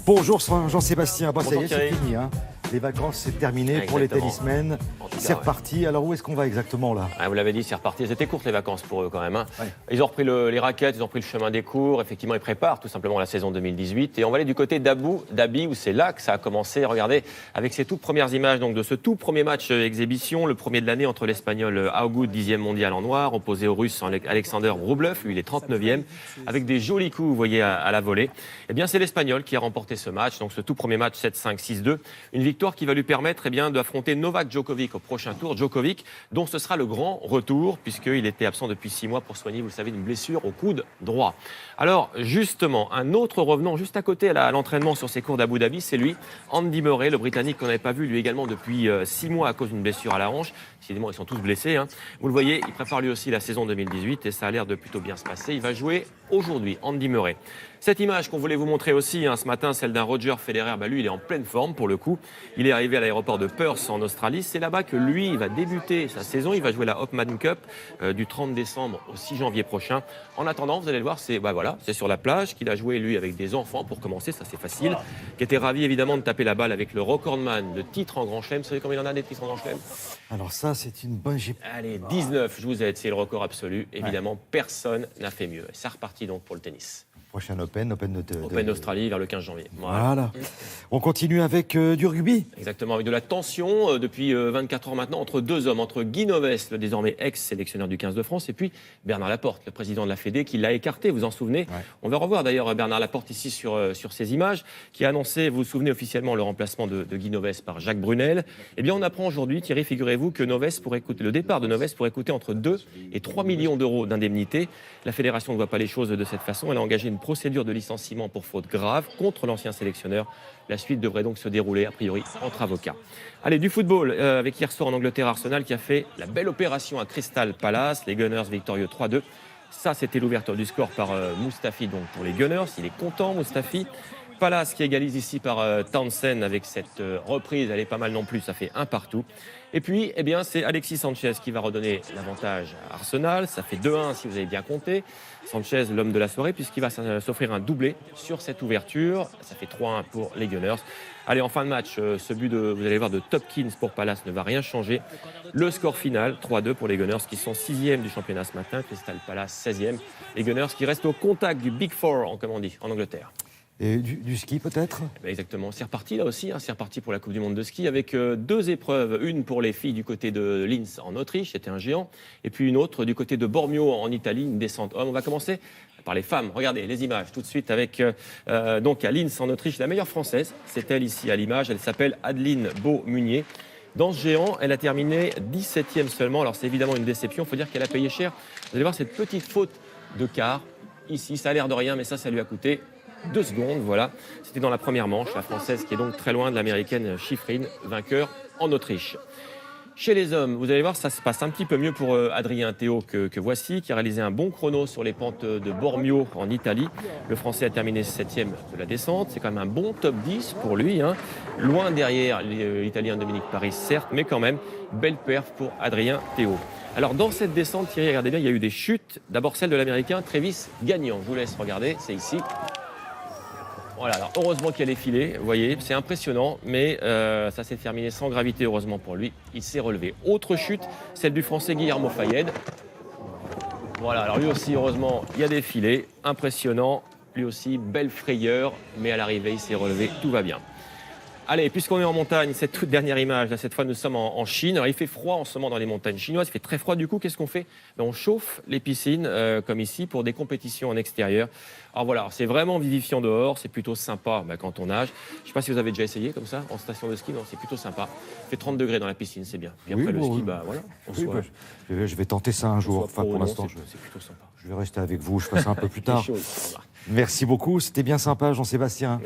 Bonjour Jean-Sébastien, ça y Bonjour est, c'est Thierry. fini. Les vacances, c'est terminé pour les Exactement. tennismen. En tout cas, C'est ouais. reparti. Alors où est-ce qu'on va exactement là? Ah, vous l'avez dit, c'est reparti. C'était courtes les vacances pour eux quand même. Hein. Ouais. Ils ont repris les raquettes, ils ont pris le chemin des cours. Effectivement, ils préparent tout simplement la saison 2018. Et on va aller du côté d'Abu Dhabi où c'est là que ça a commencé. Regardez, avec ces toutes premières images donc, de ce tout premier match exhibition, le premier de l'année entre l'Espagnol Agut, 10e mondial en noir, opposé au Russe Alexander Rublev, lui il est 39e, avec des jolis coups, vous voyez, à la volée. Eh bien, c'est l'Espagnol qui a remporté ce match, donc ce tout premier match 7-5, 6-2. Une victoire qui va lui permettre d'affronter Novak Djokovic au prochain tour. Djokovic, dont ce sera le grand retour, puisqu'il était absent depuis 6 mois pour soigner, vous le savez, une blessure au coude droit. Alors, justement, un autre revenant juste à côté à l'entraînement sur ses cours d'Abu Dhabi, c'est lui, Andy Murray, le Britannique qu'on n'avait pas vu, lui également, depuis 6 mois à cause d'une blessure à la hanche. Décidément, ils sont tous blessés. Hein. Vous le voyez, il prépare lui aussi la saison 2018 et ça a l'air de plutôt bien se passer. Il va jouer aujourd'hui, Andy Murray. Cette image qu'on voulait vous montrer aussi ce matin, celle d'un Roger Federer, lui, il est en pleine forme pour le coup. Il est arrivé à l'aéroport de Perth en Australie. C'est là-bas que lui, il va débuter sa saison. Il va jouer la Hopman Cup du 30 décembre au 6 janvier prochain. En attendant, vous allez le voir, c'est sur la plage qu'il a joué, lui, avec des enfants pour commencer. Ça, c'est facile. Qui était ravi, évidemment, de taper la balle avec le recordman, le titre en Grand Chelem. Vous savez combien il en a des titres en Grand Chelem? Alors ça, c'est une bonne... Allez, 19, je vous aide. C'est le record absolu. Évidemment, personne n'a fait mieux. Et ça repartit donc pour le tennis. Prochain Open d'Australie vers le 15 janvier. Voilà. On continue avec du rugby. Exactement, avec de la tension depuis 24 heures maintenant entre deux hommes, entre Guy Novès, le désormais ex-sélectionneur du 15 de France, et puis Bernard Laporte, le président de la Fédé, qui l'a écarté, vous vous en souvenez. Ouais. On va revoir d'ailleurs Bernard Laporte ici sur ces images, qui a annoncé, vous vous souvenez officiellement, le remplacement de Guy Novès par Jacques Brunel. Eh bien, on apprend aujourd'hui, Thierry, figurez-vous, que le départ de Novès pourrait coûter entre 2 et 3 millions d'euros d'indemnité. La fédération ne voit pas les choses de cette façon. Elle a engagé une procédure de licenciement pour faute grave contre l'ancien sélectionneur. La suite devrait donc se dérouler, a priori, entre avocats. Allez, du football, avec hier soir en Angleterre, Arsenal qui a fait la belle opération à Crystal Palace. Les Gunners victorieux 3-2. Ça, c'était l'ouverture du score par Mustafi, donc pour les Gunners. Il est content, Mustafi. Palace qui égalise ici par Townsend avec cette reprise, elle est pas mal non plus, ça fait 1 partout. Et puis, eh bien, c'est Alexis Sanchez qui va redonner l'avantage à Arsenal. Ça fait 2-1 si vous avez bien compté. Sanchez, l'homme de la soirée, puisqu'il va s'offrir un doublé sur cette ouverture. Ça fait 3-1 pour les Gunners. Allez, en fin de match, ce but vous allez voir, de Topkins pour Palace ne va rien changer. Le score final, 3-2 pour les Gunners qui sont 6e du championnat ce matin. Crystal Palace, 16e. Les Gunners qui restent au contact du Big Four, comme on dit, en Angleterre. Et du ski peut-être? Exactement, c'est reparti là aussi, c'est reparti pour la Coupe du Monde de ski avec 2 épreuves, une pour les filles du côté de Linz en Autriche, c'était un géant, et puis une autre du côté de Bormio en Italie, une descente homme. On va commencer par les femmes, regardez les images tout de suite avec donc à Linz en Autriche, la meilleure française, c'est elle ici à l'image, elle s'appelle Adeline Beau-Munier. Dans ce géant, elle a terminé 17e seulement, alors c'est évidemment une déception, il faut dire qu'elle a payé cher. Vous allez voir cette petite faute de quart, ici ça a l'air de rien, mais ça lui a coûté 2 secondes, voilà. C'était dans la première manche, la française qui est donc très loin de l'américaine Schifrin, vainqueur en Autriche. Chez les hommes, vous allez voir, ça se passe un petit peu mieux pour Adrien Théo que voici, qui a réalisé un bon chrono sur les pentes de Bormio en Italie. Le Français a terminé 7e de la descente. C'est quand même un bon top 10 pour lui. Loin derrière l'Italien Dominique Paris, certes, mais quand même, belle perf pour Adrien Théo. Alors, dans cette descente, Thierry, regardez bien, il y a eu des chutes. D'abord, celle de l'Américain Travis Gagnon. Je vous laisse regarder, c'est ici. Voilà, alors heureusement qu'elle est filée, vous voyez, c'est impressionnant, mais ça s'est terminé sans gravité, heureusement pour lui, il s'est relevé. Autre chute, celle du Français Guillermo Fayed. Voilà, alors lui aussi, heureusement, il y a des filets, impressionnant, lui aussi, belle frayeur, mais à l'arrivée, il s'est relevé, tout va bien. Allez, puisqu'on est en montagne, cette toute dernière image, là, cette fois nous sommes en Chine. Alors, il fait froid en ce moment dans les montagnes chinoises, il fait très froid du coup, qu'est-ce qu'on fait? On chauffe les piscines, comme ici, pour des compétitions en extérieur. Alors voilà, c'est vraiment vivifiant dehors, c'est plutôt sympa quand on nage. Je ne sais pas si vous avez déjà essayé comme ça, en station de ski, non, c'est plutôt sympa. Il fait 30 degrés dans la piscine, c'est bien. Puis après le ski, voilà, je vais tenter ça un jour. Enfin, pour l'instant, c'est plutôt sympa. Je vais rester avec vous, je ferai ça un peu plus tard. Merci beaucoup, c'était bien sympa Jean-Sébastien.